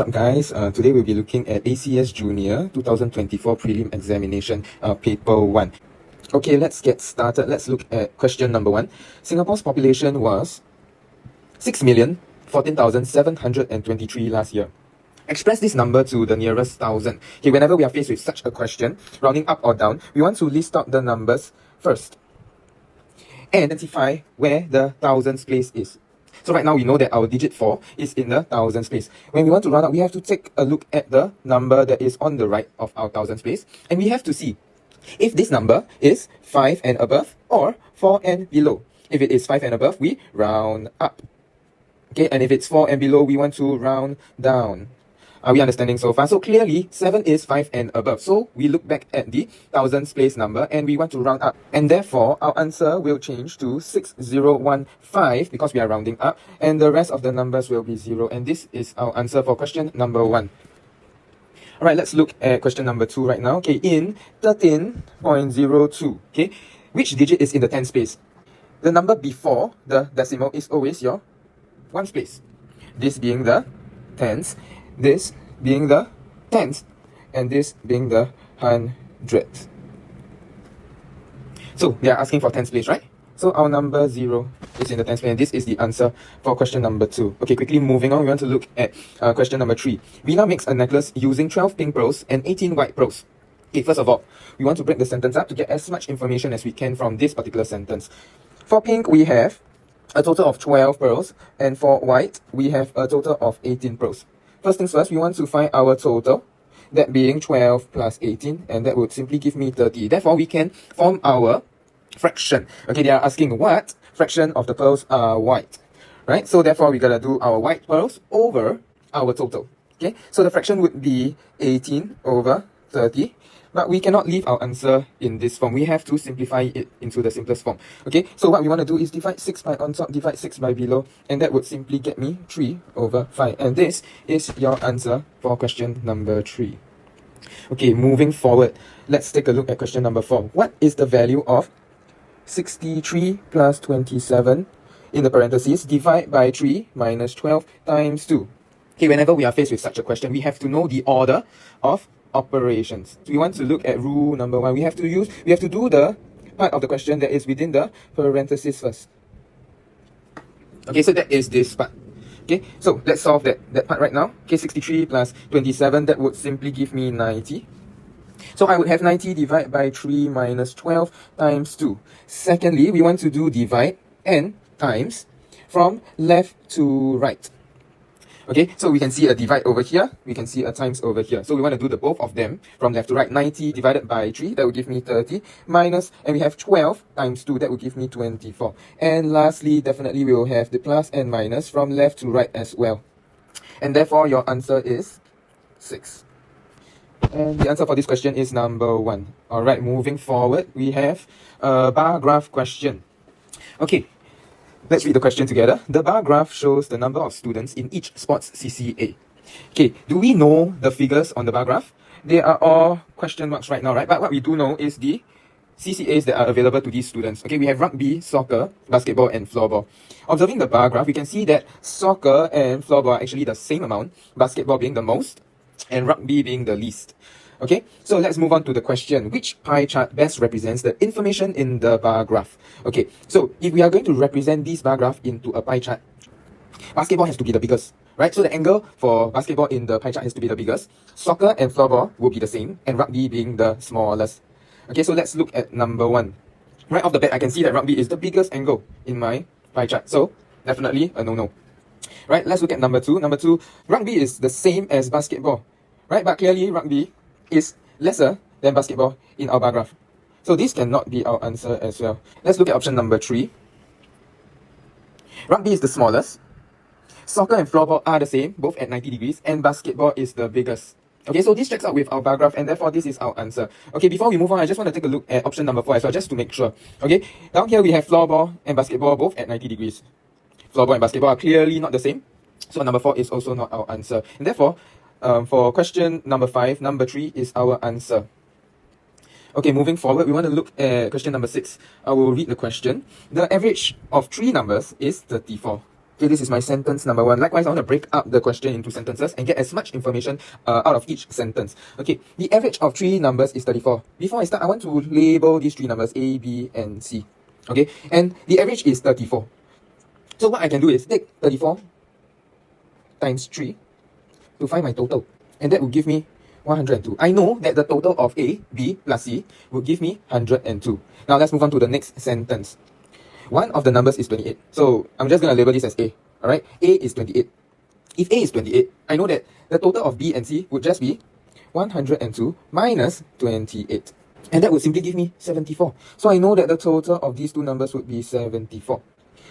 What's up guys, today we'll be looking at ACS Junior 2024 Prelim Examination Paper 1. Okay, let's get started. Let's look at question number 1. Singapore's population was 6,014,723 last year. Express this number to the nearest thousand. Okay, whenever we are faced with such a question, rounding up or down, we want to list out the numbers first and identify where the thousands place is. So right now we know that our digit 4 is in the thousands place. When we want to round up, we have to take a look at the number that is on the right of our thousands place, and we have to see if this number is 5 and above or 4 and below. If it is 5 and above, we round up. Okay, and if it's 4 and below, we want to round down. Are we understanding so far? So clearly 7 is 5 and above. So we look back at the thousands place number and we want to round up. And therefore our answer will change to 6015 because we are rounding up, and the rest of the numbers will be 0. And this is our answer for question number 1. Alright, let's look at question number 2 right now. Okay, in 13.02, okay, which digit is in the tens place? The number before the decimal is always your ones place. This being the tens, this being the tens, and this being the hundredths. So they are asking for tens place, right? So our number 0 is in the tens place, and this is the answer for question number 2. Okay, quickly moving on, we want to look at question number 3. Rina makes a necklace using 12 pink pearls and 18 white pearls. Okay, first of all, we want to break the sentence up to get as much information as we can from this particular sentence. For pink, we have a total of 12 pearls, and for white, we have a total of 18 pearls. First things first, we want to find our total, that being 12 plus 18, and that would simply give me 30. Therefore, we can form our fraction. Okay, they are asking what fraction of the pearls are white, right? So therefore, we gotta do our white pearls over our total. Okay, so the fraction would be 18 over 30. But we cannot leave our answer in this form. We have to simplify it into the simplest form. Okay, so what we want to do is divide 6 by on top, divide 6 by below, and that would simply get me 3 over 5. And this is your answer for question number 3. Okay, moving forward, let's take a look at question number 4. What is the value of 63 plus 27 in the parentheses divide by 3 minus 12 times 2? Okay, whenever we are faced with such a question, we have to know the order of operations. So we want to look at rule number 1. We have to do the part of the question that is within the parenthesis first. Okay, so that is this part. Okay, so let's solve that part right now. Okay, 63 plus 27, that would simply give me 90. So I would have 90 divided by 3 minus 12 times 2. Secondly, we want to do divide and times from left to right. Okay, so we can see a divide over here, we can see a times over here. So we want to do the both of them from left to right. 90 divided by 3, that will give me 30, minus, and we have 12 times 2, that will give me 24. And lastly, definitely we will have the plus and minus from left to right as well. And therefore, your answer is 6. And the answer for this question is number 1. Alright, moving forward, we have a bar graph question. Okay. Let's read the question together. The bar graph shows the number of students in each sports CCA. Okay, do we know the figures on the bar graph? They are all question marks right now, right? But what we do know is the CCAs that are available to these students. Okay, we have rugby, soccer, basketball, and floorball. Observing the bar graph, we can see that soccer and floorball are actually the same amount, basketball being the most, and rugby being the least. Okay, so let's move on to the question. Which pie chart best represents the information in the bar graph? Okay, so if we are going to represent this bar graph into a pie chart, basketball has to be the biggest, right? So the angle for basketball in the pie chart has to be the biggest. Soccer and floorball will be the same, and rugby being the smallest. Okay, so let's look at number 1. Right off the bat, I can see that rugby is the biggest angle in my pie chart. So definitely a no-no. Right, let's look at number 2. Number 2, rugby is the same as basketball, right? But clearly rugby is lesser than basketball in our bar graph. So this cannot be our answer as well. Let's look at option number 3. Rugby is the smallest. Soccer and floorball are the same, both at 90 degrees, and basketball is the biggest. Okay, so this checks out with our bar graph, and therefore this is our answer. Okay, before we move on, I just want to take a look at option number 4 as well, just to make sure. Okay, down here we have floorball and basketball both at 90 degrees. Floorball and basketball are clearly not the same. So number 4 is also not our answer. And therefore, for question number 5, number 3 is our answer. Okay, moving forward, we want to look at question number 6. I will read the question. The average of 3 numbers is 34. Okay, this is my sentence number 1. Likewise, I want to break up the question into sentences and get as much information out of each sentence. Okay, the average of 3 numbers is 34. Before I start, I want to label these 3 numbers, A, B, and C. Okay, and the average is 34. So what I can do is take 34 times 3 to find my total. And that will give me 102. I know that the total of A, B plus C will give me 102. Now let's move on to the next sentence. One of the numbers is 28. So I'm just going to label this as A. Alright, A is 28. If A is 28, I know that the total of B and C would just be 102 minus 28. And that would simply give me 74. So I know that the total of these 2 numbers would be 74.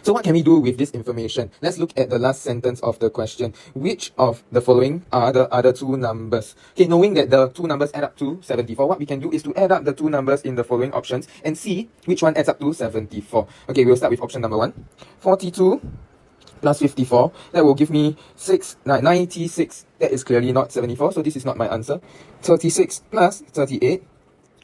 So what can we do with this information? Let's look at the last sentence of the question. Which of the following are the other 2 numbers? Okay, knowing that the 2 numbers add up to 74, what we can do is to add up the 2 numbers in the following options and see which one adds up to 74. Okay, we'll start with option number 1. 42 plus 54, that will give me 96. That is clearly not 74, so this is not my answer. 36 plus 38,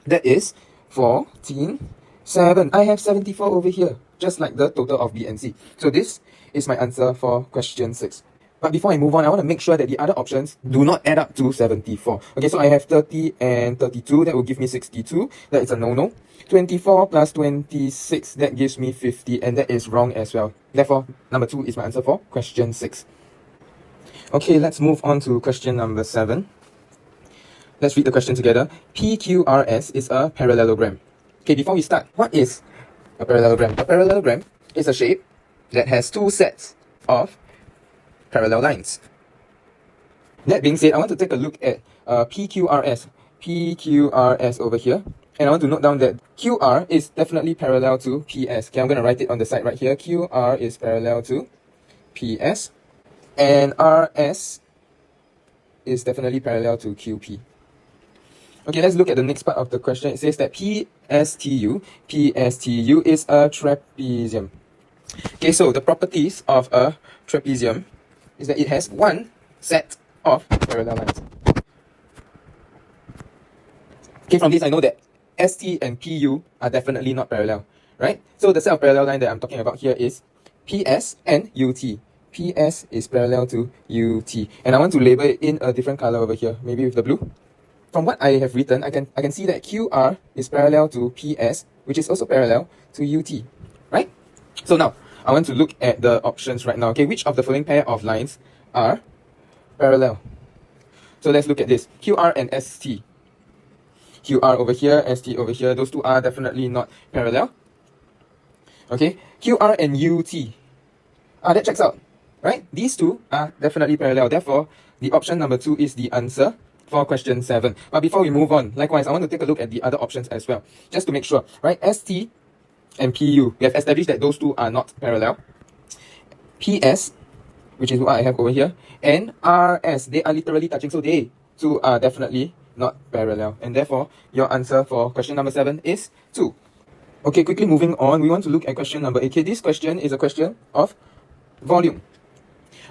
that is 14. 7. I have 74 over here, just like the total of B and C. So this is my answer for question 6. But before I move on, I want to make sure that the other options do not add up to 74. Okay, so I have 30 and 32, that will give me 62. That is a no-no. 24 plus 26, that gives me 50, and that is wrong as well. Therefore, number 2 is my answer for question 6. Okay, let's move on to question number 7. Let's read the question together. PQRS is a parallelogram. Okay, before we start, what is a parallelogram? A parallelogram is a shape that has 2 sets of parallel lines. That being said, I want to take a look at PQRS. PQRS over here. And I want to note down that QR is definitely parallel to PS. Okay, I'm going to write it on the side right here. QR is parallel to PS. And RS is definitely parallel to QP. Okay, let's look at the next part of the question. It says that PSTU is a trapezium. Okay, so the properties of a trapezium is that it has 1 set of parallel lines. Okay, from this I know that ST and PU are definitely not parallel, right? So the set of parallel line that I'm talking about here is PS and UT. PS is parallel to UT. And I want to label it in a different color over here, maybe with the blue. From what I have written, I can see that QR is parallel to PS, which is also parallel to UT, right? So now, I want to look at the options right now. Okay, which of the following pair of lines are parallel? So let's look at this. QR and ST. QR over here, ST over here, those 2 are definitely not parallel. Okay, QR and UT. That checks out, right? These 2 are definitely parallel. Therefore, the option number 2 is the answer for question 7. But before we move on, likewise, I want to take a look at the other options as well, just to make sure, right? ST and PU, we have established that those 2 are not parallel. PS, which is what I have over here, and RS, they are literally touching, so they 2 are definitely not parallel. And therefore, your answer for question number 7 is 2. Okay, quickly moving on, we want to look at question number 8. Okay, this question is a question of volume.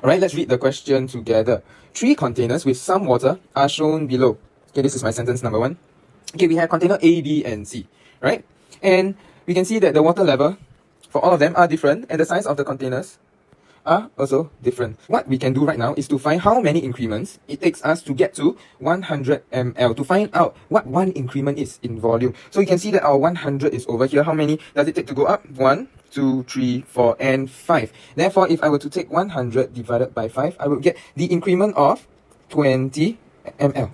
Alright, let's read the question together. 3 containers with some water are shown below. Okay, this is my sentence number 1. Okay, we have container A, B, and C, right? And we can see that the water level for all of them are different, and the size of the containers are also different. What we can do right now is to find how many increments it takes us to get to 100 ml, to find out what 1 increment is in volume. So you can see that our 100 is over here. How many does it take to go up? 1, 2, 3, 4, and 5. Therefore, if I were to take 100 divided by 5, I would get the increment of 20 ml.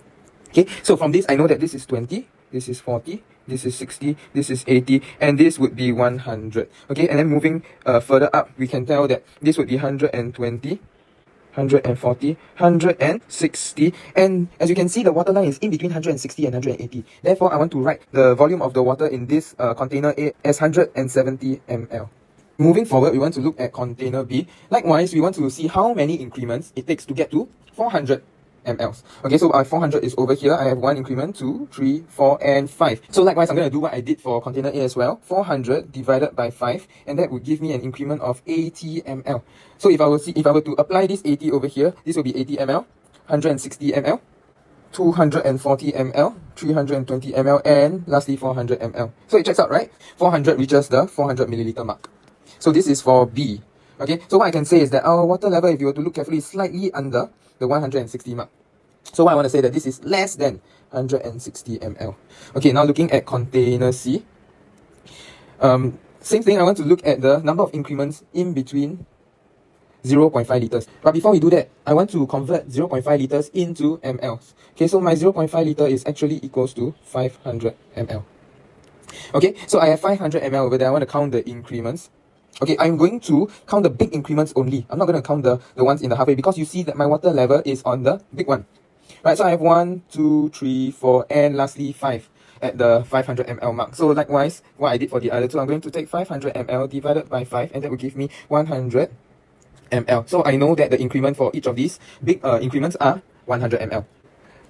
Okay, so from this, I know that this is 20, this is 40, this is 60, this is 80, and this would be 100. Okay, and then moving further up, we can tell that this would be 120, 140, 160, and as you can see, the water line is in between 160 and 180. Therefore, I want to write the volume of the water in this container A as 170 ml. Moving forward, we want to look at container B. Likewise, we want to see how many increments it takes to get to 400 ml. Okay, so our 400 is over here. I have 1 increment, 2, 3, 4, and 5. So likewise, I'm going to do what I did for container A as well. 400 divided by 5, and that would give me an increment of 80 ml. So if I were to apply this 80 over here, this will be 80 ml, 160 ml, 240 ml, 320 ml, and lastly 400 ml. So it checks out, right? 400 reaches the 400 milliliter mark. So this is for B. Okay, so what I can say is that our water level, if you were to look carefully, is slightly under the 160 mark. So what I want to say that this is less than 160 ml. Okay, now looking at container C. Same thing, I want to look at the number of increments in between 0.5 liters. But before we do that, I want to convert 0.5 liters into mLs. Okay, so my 0.5 liter is actually equals to 500 ml. Okay, so I have 500 ml over there. I want to count the increments. Okay, I'm going to count the big increments only. I'm not going to count the ones in the halfway, because you see that my water level is on the big one. Right, so I have 1, 2, 3, 4, and lastly 5 at the 500 ml mark. So likewise, what I did for the other two, I'm going to take 500 ml divided by 5, and that will give me 100 ml. So I know that the increment for each of these big increments are 100 ml.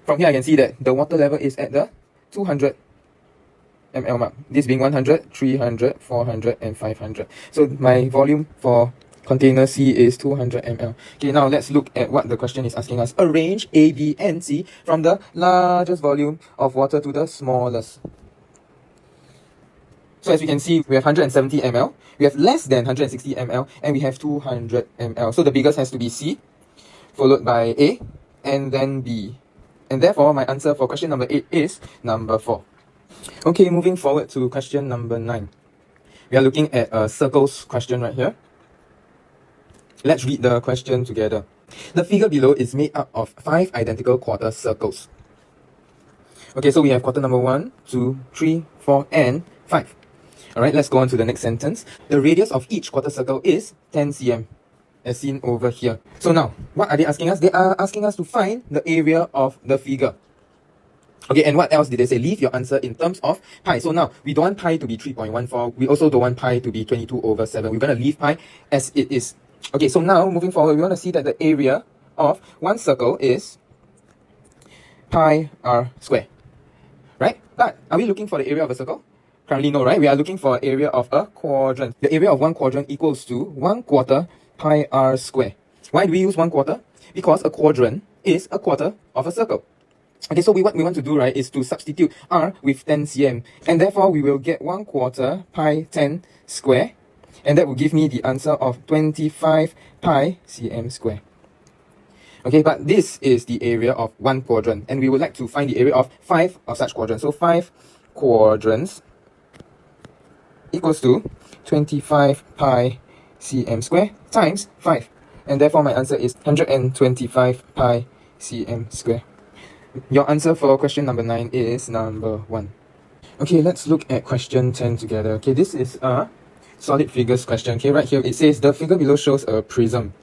From here I can see that the water level is at the 200 ml mark. This being 100, 300, 400, and 500. So my volume for container C is 200 ml. Okay, now let's look at what the question is asking us. Arrange A, B, and C from the largest volume of water to the smallest. So as we can see, we have 170 ml, we have less than 160 ml, and we have 200 ml. So the biggest has to be C, followed by A, and then B. And therefore, my answer for question number 8 is number 4. Okay, moving forward to question number 9. We are looking at a circles question right here. Let's read the question together. The figure below is made up of 5 identical quarter circles. Okay, so we have quarter number 1, 2, 3, 4, and 5. Alright, let's go on to the next sentence. The radius of each quarter circle is 10 cm, as seen over here. So now, what are they asking us? They are asking us to find the area of the figure. Okay, and what else did they say? Leave your answer in terms of pi. So now, we don't want pi to be 3.14. We also don't want pi to be 22/7. We're going to leave pi as it is. Okay, so now, moving forward, we want to see that the area of one circle is pi r square. Right? But, are we looking for the area of a circle? Currently no, right? We are looking for area of a quadrant. The area of one quadrant equals to 1/4 pi r square. Why do we use 1/4? Because a quadrant is a quarter of a circle. Okay, so what we want to do, right, is to substitute r with 10 cm. And therefore, we will get 1/4 pi 10 square. And that will give me the answer of 25 pi cm square. Okay, but this is the area of one quadrant. And we would like to find the area of 5 of such quadrants. So 5 quadrants equals to 25 pi cm square times 5. And therefore, my answer is 125 pi cm square. Your answer for question number 9 is number 1. Okay, let's look at question 10 together. Okay, this is a solid figures question. Okay, right here it says the figure below shows a prism.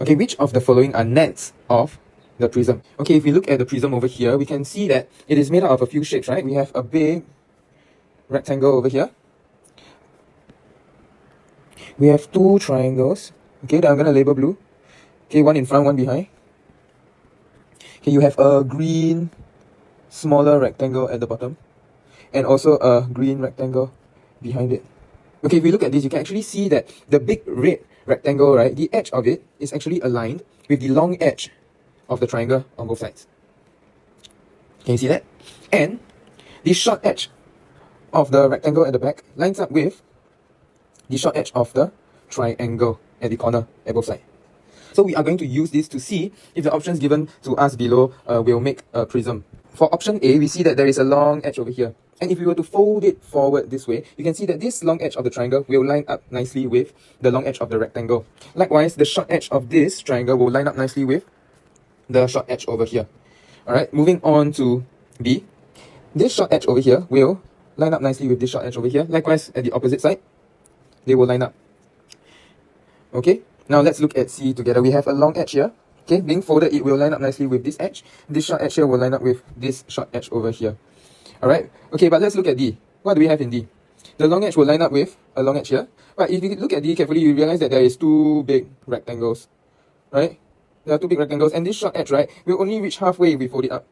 Okay, which of the following are nets of the prism? Okay, if we look at the prism over here, we can see that it is made up of a few shapes, right? We have a big rectangle over here. We have 2 triangles, okay, that I'm going to label blue. Okay, one in front, one behind. Okay, you have a green, smaller rectangle at the bottom. And also a green rectangle behind it. Okay, if we look at this, you can actually see that the big red rectangle, right, the edge of it is actually aligned with the long edge of the triangle on both sides. Can you see that? And the short edge of the rectangle at the back lines up with the short edge of the triangle at the corner at both sides. So we are going to use this to see if the options given to us below will make a prism. For option A, we see that there is a long edge over here. And if we were to fold it forward this way, you can see that this long edge of the triangle will line up nicely with the long edge of the rectangle. Likewise, the short edge of this triangle will line up nicely with the short edge over here. Alright, moving on to B. This short edge over here will line up nicely with this short edge over here. Likewise, at the opposite side, they will line up. Okay, now let's look at C together. We have a long edge here. Okay, being folded, it will line up nicely with this edge. This short edge here will line up with this short edge over here. Alright, okay, but let's look at D. What do we have in D? The long edge will line up with a long edge here. But if you look at D carefully, you realize that there is 2 big rectangles. Right? There are 2 big rectangles, and this short edge, right, will only reach halfway if we fold it up.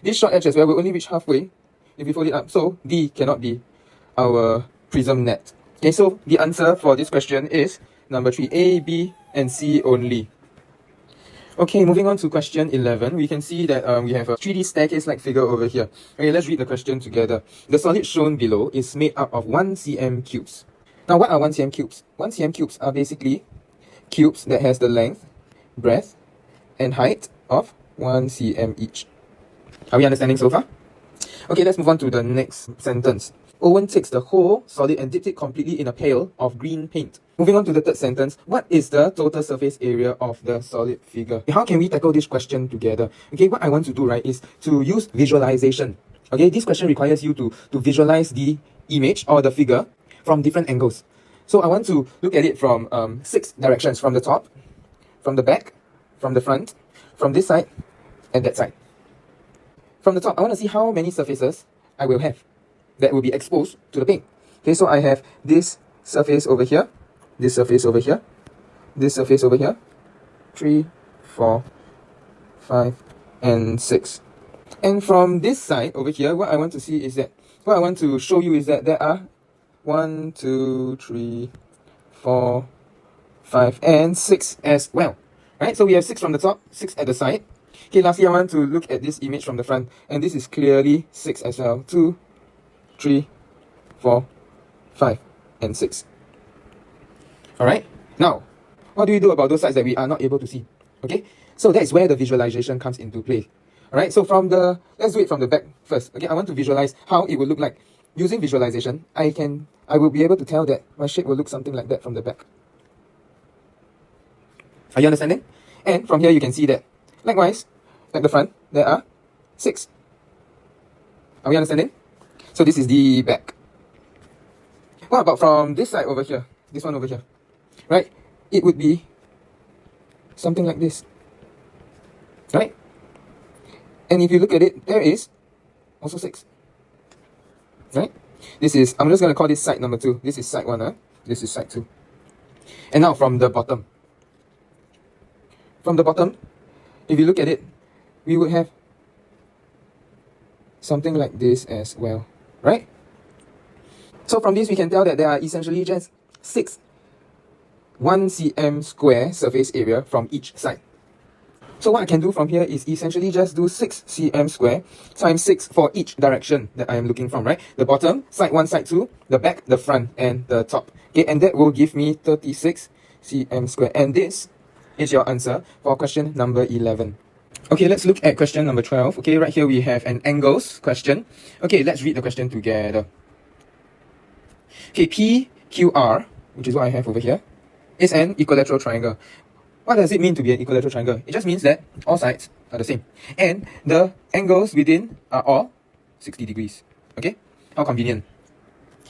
This short edge as well will only reach halfway if we fold it up. So D cannot be our prism net. Okay, so the answer for this question is number 3, A, B, and C only. Okay, moving on to question 11, we can see that we have a 3D staircase-like figure over here. Okay, let's read the question together. The solid shown below is made up of 1 cm cubes. Now, what are 1 cm cubes? 1 cm cubes are basically cubes that has the length, breadth, and height of 1 cm each. Are we understanding so far? Okay, let's move on to the next sentence. Owen takes the whole solid and dips it completely in a pail of green paint. Moving on to the third sentence, what is the total surface area of the solid figure? How can we tackle this question together? Okay, what I want to do, right, is to use visualization. Okay, this question requires you to visualize the image or the figure from different angles. So I want to look at it from 6 directions, from the top, from the back, from the front, from this side, and that side. From the top, I want to see how many surfaces I will have that will be exposed to the paint. Okay, so I have this surface over here, this surface over here, this surface over here, 3, 4, 5, and 6. And from this side over here, what I want to show you is that there are 1, 2, 3, 4, 5, and 6 as well. Right? So we have 6 from the top, 6 at the side. Okay, lastly, I want to look at this image from the front, and this is clearly 6 as well. 2, 3, 4, 5, and 6. Alright, now, what do we do about those sides that we are not able to see? Okay, so that's where the visualization comes into play. Alright, so let's do it from the back first. Okay, I want to visualize how it will look like. Using visualization, I will be able to tell that my shape will look something like that from the back. Are you understanding? And from here you can see that, likewise, like the front, there are 6. Are we understanding? So this is the back. What about from this side over here? This one over here. Right? It would be something like this. Right? And if you look at it, there is also 6. Right? I'm just going to call this side number 2. This is side 1. This is side 2. And now from the bottom. From the bottom, if you look at it, we would have something like this as well. Right? So from this, we can tell that there are essentially just 6 1 cm square surface area from each side. So what I can do from here is essentially just do 6 cm square times 6 for each direction that I am looking from, right? The bottom, side 1, side 2, the back, the front, and the top. Okay, and that will give me 36 cm square. And this is your answer for question number 11. Okay, let's look at question number 12. Okay, right here we have an angles question. Okay, let's read the question together. Okay, PQR, which is what I have over here, is an equilateral triangle. What does it mean to be an equilateral triangle? It just means that all sides are the same. And the angles within are all 60 degrees. Okay? How convenient.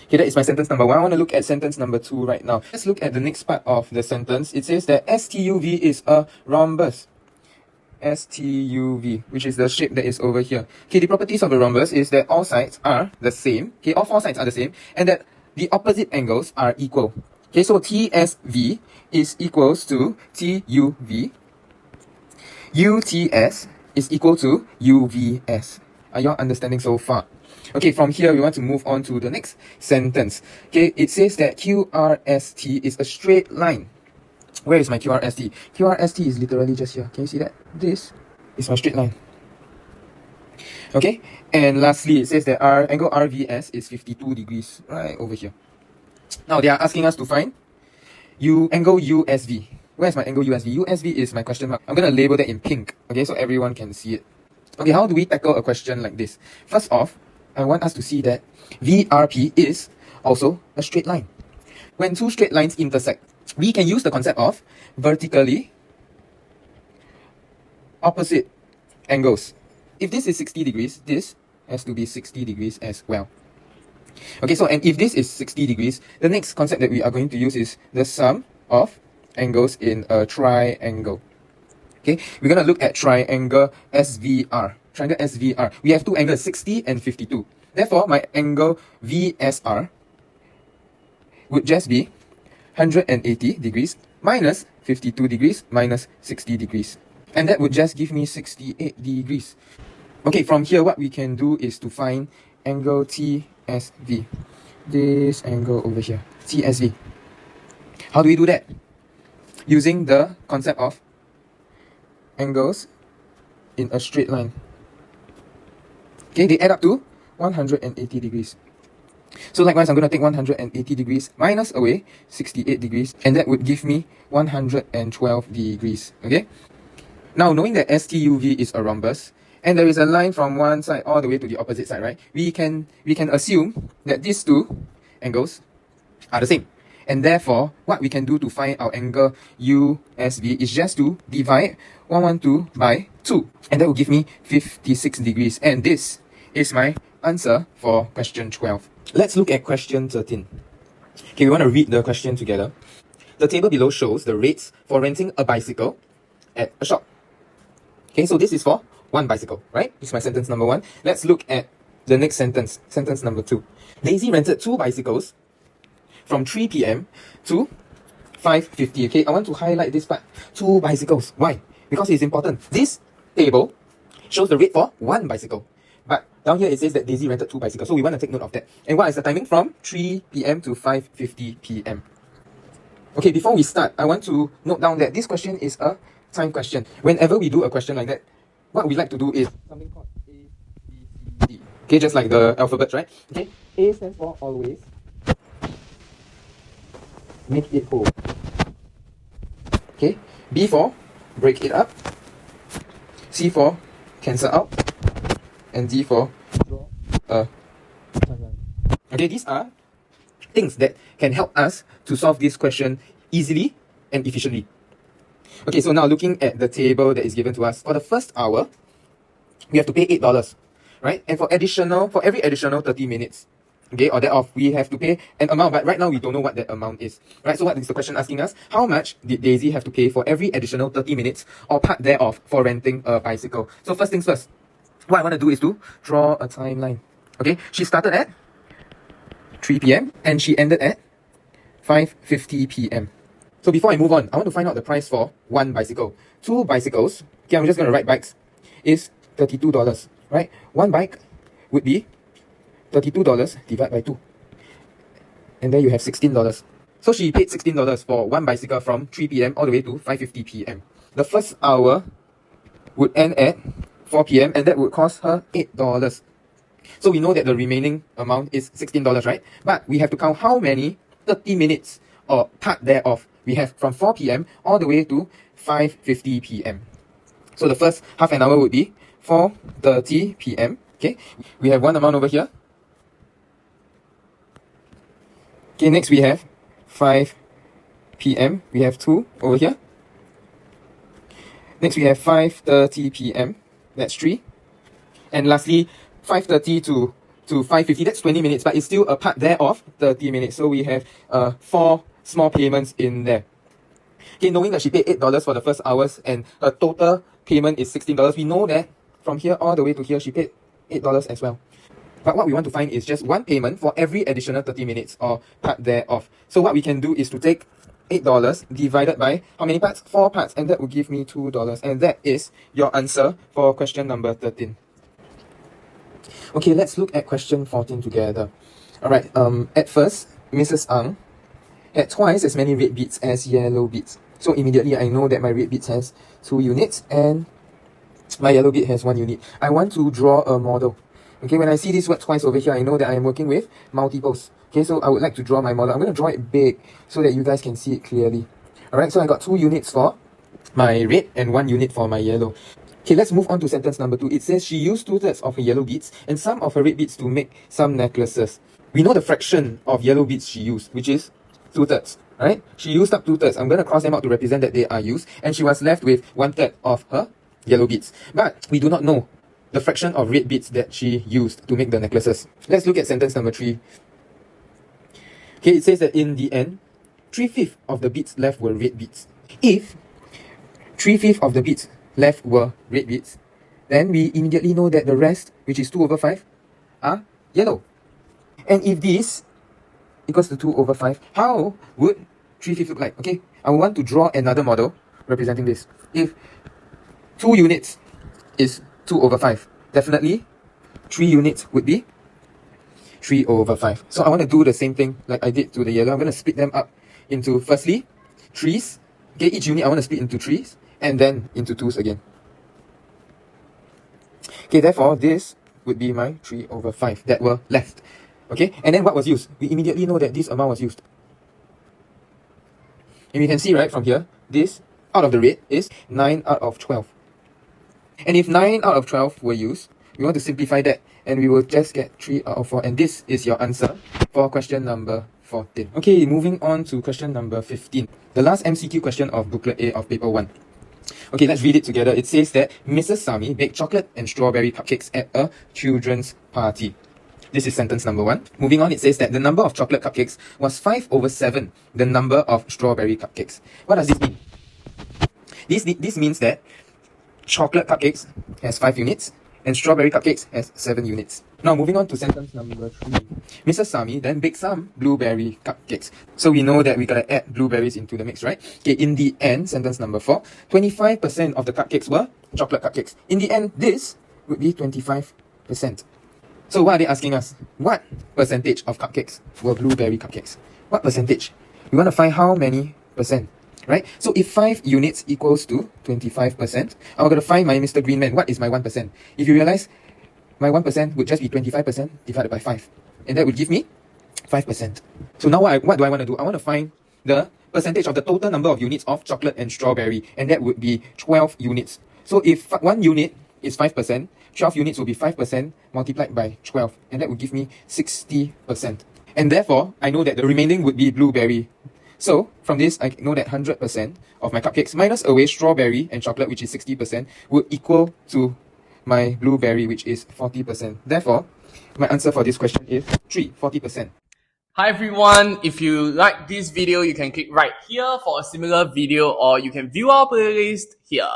Okay, that is my sentence number 1. I want to look at sentence number 2 right now. Let's look at the next part of the sentence. It says that STUV is a rhombus. STUV, which is the shape that is over here. Okay, the properties of a rhombus is that all sides are the same. Okay, all 4 sides are the same. And that the opposite angles are equal. Okay, so TSV is equals to TUV. UTS is equal to UVS. Are you all understanding so far? Okay, from here we want to move on to the next sentence. Okay, it says that QRST is a straight line. Where is my QRST? QRST is literally just here. Can you see that? This is my straight line. Okay, and lastly, it says that angle RVS is 52 degrees, right over here. Now, they are asking us to find angle USV. Where's my angle USV? USV is my question mark. I'm going to label that in pink, okay, so everyone can see it. Okay, how do we tackle a question like this? First off, I want us to see that VRP is also a straight line. When 2 straight lines intersect, we can use the concept of vertically opposite angles. If this is 60 degrees, this has to be 60 degrees as well. Okay, so and if this is 60 degrees, the next concept that we are going to use is the sum of angles in a triangle. Okay, we're going to look at triangle SVR. Triangle SVR. We have 2 angles, 60 and 52. Therefore, my angle VSR would just be 180 degrees minus 52 degrees minus 60 degrees. And that would just give me 68 degrees. Okay, from here, what we can do is to find angle TSV. This angle over here, TSV. How do we do that? Using the concept of angles in a straight line. Okay, they add up to 180 degrees. So likewise, I'm going to take 180 degrees minus away 68 degrees, and that would give me 112 degrees. Okay. Now, knowing that STUV is a rhombus, and there is a line from one side all the way to the opposite side, right? We can assume that these two angles are the same. And therefore, what we can do to find our angle USB is just to divide 112 by 2. And that will give me 56 degrees. And this is my answer for question 12. Let's look at question 13. Okay, we want to read the question together. The table below shows the rates for renting a bicycle at a shop. Okay, so this is for one bicycle, right? This is my sentence number 1. Let's look at the next sentence, sentence number 2. Daisy rented 2 bicycles from 3 p.m. to 5:50. Okay, I want to highlight this part. 2 bicycles. Why? Because it's important. This table shows the rate for 1 bicycle. But down here it says that Daisy rented 2 bicycles. So we want to take note of that. And what is the timing? From 3 p.m. to 5:50 p.m. Okay, before we start, I want to note down that this question is a time question. Whenever we do a question like that, what we like to do is something called A, B, C, D. Okay, just like the alphabets, right? Okay, A stands for always. Make it whole. Okay, B for break it up. C for cancel out. And D for draw a timeline. Okay, these are things that can help us to solve this question easily and efficiently. Okay, so now looking at the table that is given to us, for the first hour, we have to pay $8, right? And for every additional 30 minutes, okay, or thereof, we have to pay an amount, but right now we don't know what that amount is, right? So what is the question asking us? How much did Daisy have to pay for every additional 30 minutes or part thereof for renting a bicycle? So first things first, what I want to do is to draw a timeline. Okay, she started at 3 p.m. and she ended at 5:50 p.m. So before I move on, I want to find out the price for 1 bicycle. 2 bicycles, okay, I'm just going to write bikes, is $32, right? 1 bike would be $32 divided by 2. And there you have $16. So she paid $16 for 1 bicycle from 3 p.m. all the way to 5:50 p.m. The first hour would end at 4 p.m. and that would cost her $8. So we know that the remaining amount is $16, right? But we have to count how many 30 minutes or part thereof we have from 4 p.m. all the way to 5:50 p.m. So the first half an hour would be 4:30 p.m. Okay, we have one amount over here. Okay, next we have 5 p.m. We have 2 over here. Next we have 5:30 p.m. That's 3. And lastly, 5:30 to 5:50, that's 20 minutes, but it's still a part thereof 30 minutes. So we have 4 small payments in there. Okay, knowing that she paid $8 for the first hours and her total payment is $16, we know that from here all the way to here she paid $8 as well. But what we want to find is just one payment for every additional 30 minutes or part thereof. So what we can do is to take $8 divided by how many parts? 4 parts, and that will give me $2. And that is your answer for question number 13. Okay, let's look at question 14 together. Alright, at first, Mrs. Ang had twice as many red beads as yellow beads. So immediately I know that my red beads has 2 units and my yellow bead has 1 unit. I want to draw a model. Okay, when I see this word twice over here, I know that I am working with multiples. Okay, so I would like to draw my model. I'm going to draw it big so that you guys can see it clearly. Alright, so I got 2 units for my red and 1 unit for my yellow. Okay, let's move on to sentence number 2. It says she used 2/3 of her yellow beads and some of her red beads to make some necklaces. We know the fraction of yellow beads she used, which is 2/3. Right? She used up 2/3. I'm going to cross them out to represent that they are used. And she was left with 1/3 of her yellow beads. But we do not know the fraction of red beads that she used to make the necklaces. Let's look at sentence number 3. Okay, it says that in the end, 3/5 of the beads left were red beads. If 3/5 of the beads left were red beads, then we immediately know that the rest, which is 2/5, are yellow. And if this equals to 2/5, how would 3/5 look like? Okay, I want to draw another model representing this. If 2 units is 2/5, definitely 3 units would be 3/5. So I want to do the same thing like I did to the yellow. I'm going to split them up into, firstly, 3s. Okay, each unit I want to split into 3s and then into 2s again. Okay, therefore this would be my 3/5 that were left. Okay, and then what was used? We immediately know that this amount was used. And we can see right from here, this out of the red is 9 out of 12. And if 9 out of 12 were used, we want to simplify that and we will just get 3 out of 4. And this is your answer for question number 14. Okay, moving on to question number 15. The last MCQ question of booklet A of paper 1. Okay, let's read it together. It says that Mrs. Sami baked chocolate and strawberry cupcakes at a children's party. This is sentence number 1. Moving on, it says that the number of chocolate cupcakes was 5/7 the number of strawberry cupcakes. What does this mean? This means that chocolate cupcakes has 5 units and strawberry cupcakes has 7 units. Now moving on to sentence number 3. Mrs. Sami then baked some blueberry cupcakes. So we know that we gotta add blueberries into the mix, right? Okay, in the end, sentence number 4, 25% of the cupcakes were chocolate cupcakes. In the end, this would be 25%. So what are they asking us? What percentage of cupcakes were blueberry cupcakes? What percentage? We want to find how many percent, right? So if 5 units equals to 25%, I'm going to find my Mr. Greenman. What is my 1%? If you realize, my 1% would just be 25% divided by 5. And that would give me 5%. So now what do I want to do? I want to find the percentage of the total number of units of chocolate and strawberry. And that would be 12 units. So if 1 unit is 5%, 12 units will be 5% multiplied by 12. And that would give me 60%. And therefore, I know that the remaining would be blueberry. So, from this, I know that 100% of my cupcakes minus away strawberry and chocolate, which is 60%, would equal to my blueberry, which is 40%. Therefore, my answer for this question is 40%. Hi everyone, if you like this video, you can click right here for a similar video or you can view our playlist here.